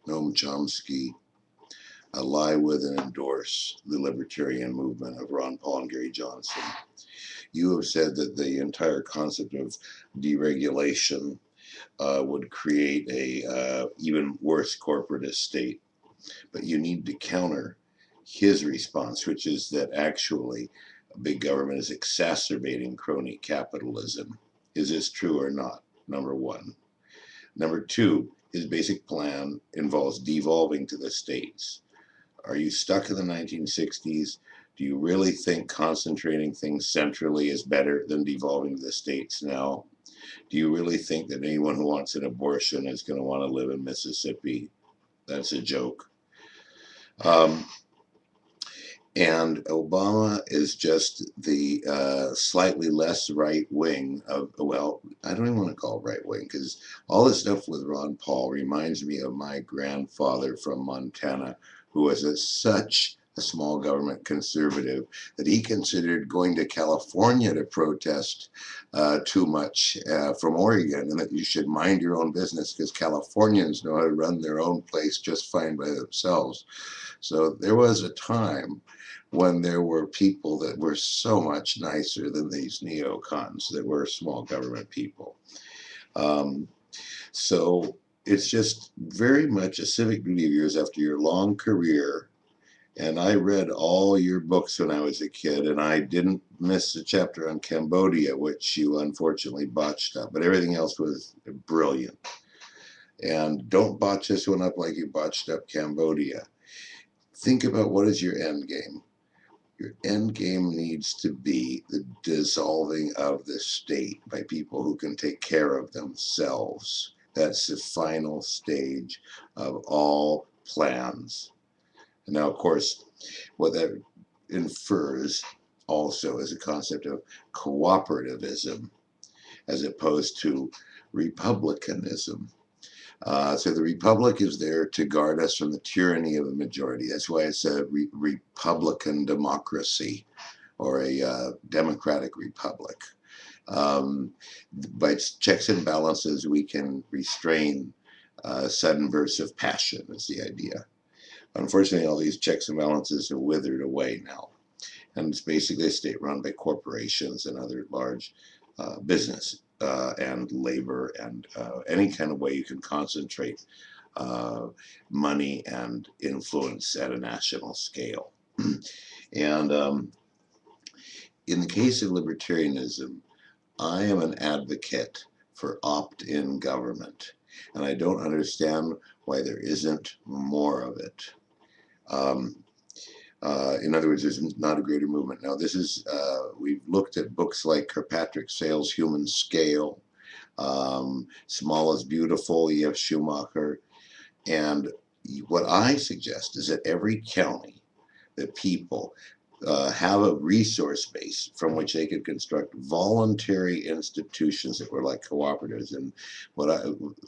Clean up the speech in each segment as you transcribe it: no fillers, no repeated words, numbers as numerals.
Noam Chomsky, ally with and endorse the libertarian movement of Ron Paul and Gary Johnson. You have said that the entire concept of deregulation would create a even worse corporatist state. But you need to counter his response, which is that actually big government is exacerbating crony capitalism. Is this true or not? Number one. Number two, his basic plan involves devolving to the states. Are you stuck in the 1960s? Do you really think concentrating things centrally is better than devolving to the states now? Do you really think that anyone who wants an abortion is going to want to live in Mississippi? That's a joke. And Obama is just the slightly less right wing of, well, I don't even want to call it right wing, because all this stuff with Ron Paul reminds me of my grandfather from Montana, who was such a small government conservative that he considered going to California to protest too much from Oregon, and that you should mind your own business because Californians know how to run their own place just fine by themselves. So there was a time when there were people that were so much nicer than these neocons that were small government people. So it's just very much a civic duty of yours after your long career. And I read all your books when I was a kid, and I didn't miss a chapter on Cambodia, which you unfortunately botched up, but everything else was brilliant. And don't botch this one up like you botched up Cambodia. Think about what is your end game. Your end game needs to be the dissolving of the state by people who can take care of themselves. That's the final stage of all plans. And now, of course, what that infers also is a concept of cooperativism as opposed to republicanism. So the republic is there to guard us from the tyranny of the majority. That's why it's a republican democracy or a democratic republic. By checks and balances, we can restrain sudden bursts of passion, is the idea. Unfortunately, all these checks and balances are withered away now. And it's basically a state run by corporations and other large business and labor and any kind of way you can concentrate money and influence at a national scale. And in the case of libertarianism, I am an advocate for opt-in government, and I don't understand why there isn't more of it. In other words, there's not a greater movement. Now, this is, we've looked at books like Kirkpatrick Sale's Human Scale, Small is Beautiful, E.F. Schumacher, and what I suggest is that every county that people have a resource base from which they could construct voluntary institutions that were like cooperatives. And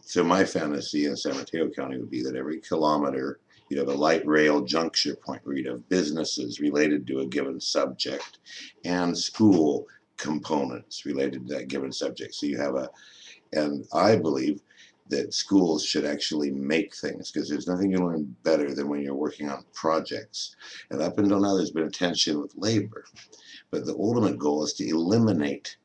so my fantasy in San Mateo County would be that every kilometer you'd have a light rail juncture point where you'd have businesses related to a given subject and school components related to that given subject. So you have and I believe that schools should actually make things, because there's nothing you learn better than when you're working on projects. And up until now, there's been a tension with labor. But the ultimate goal is to eliminate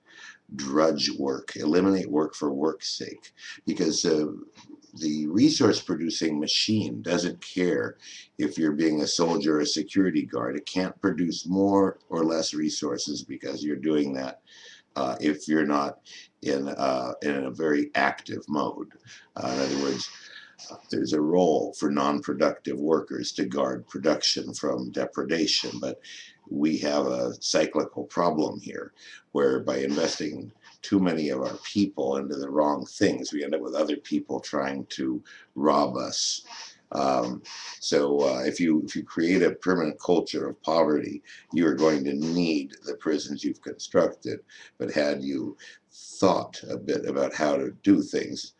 drudge work, eliminate work for work's sake, because the resource producing machine doesn't care if you're being a soldier or a security guard. It can't produce more or less resources because you're doing that if you're not in a very active mode. In other words, there's a role for non-productive workers to guard production from depredation, but we have a cyclical problem here where by investing too many of our people into the wrong things, we end up with other people trying to rob us. If you create a permanent culture of poverty, you are going to need the prisons you've constructed. But had you thought a bit about how to do things,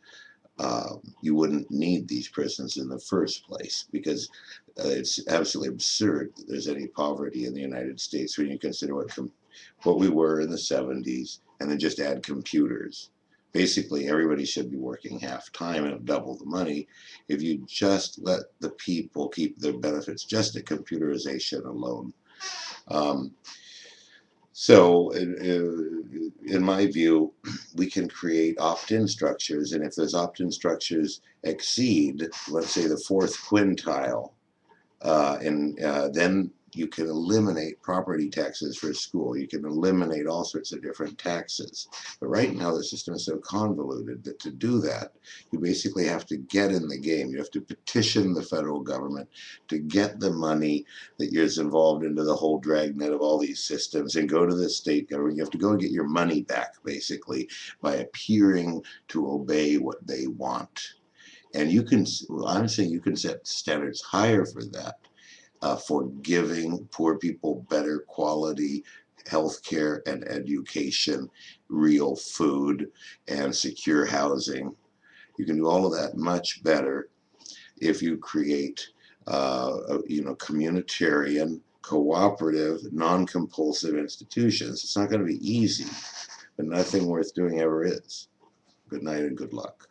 you wouldn't need these prisons in the first place, because it's absolutely absurd that there's any poverty in the United States when you consider what we were in the 70s, and then just add computers. Basically, everybody should be working half time and double the money if you just let the people keep their benefits just at computerization alone. So in my view, we can create opt-in structures, and if those opt-in structures exceed, let's say, the fourth quintile, then you can eliminate property taxes for school. You can eliminate all sorts of different taxes. But right now the system is so convoluted that to do that, you basically have to get in the game. You have to petition the federal government to get the money that is involved into the whole dragnet of all these systems, and go to the state government. You have to go and get your money back, basically, by appearing to obey what they want. And you can, I'm saying you can set standards higher for that, for giving poor people better quality health care and education, real food, and secure housing. You can do all of that much better if you create, communitarian, cooperative, non-compulsive institutions. It's not going to be easy, but nothing worth doing ever is. Good night and good luck.